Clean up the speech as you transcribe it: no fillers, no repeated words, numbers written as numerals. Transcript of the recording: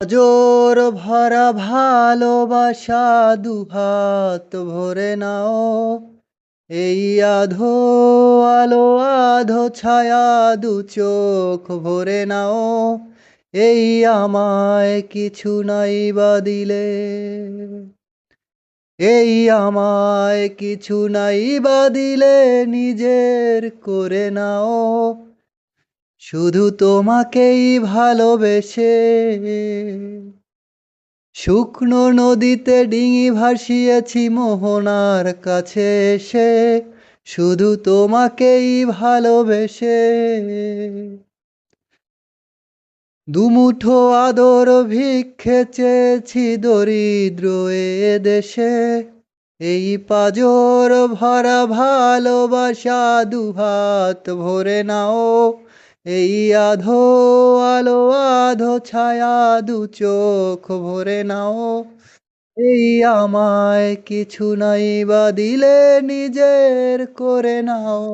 জোর ভরা ভালোবাসা দুহাত ভরে নাও, এই আধো আলো আধো ছায়া দু চোখ ভরে নাও, এই আমায় কিছু নাই বা দিলে, এই আমায় কিছু নাই বা দিলে নিজের করে নাও, শুধু তোমাকেই ভালোবেসে। শুকনো নদীতে ডিঙি ভাসিয়েছি মোহনার কাছে এসে, শুধু তোমাকেই ভালোবেসে। দুমুঠো আদর ভিক্ষে চেয়েছি দরিদ্র এ দেশে, এই পাজর ভরা ভালোবাসা দুহাত ভরে নাও, এই আধো আলো আধো ছায়া দু চোখ ভরে নাও, এই আমায় কিছু নাই বা দিলে নিজের করে নাও।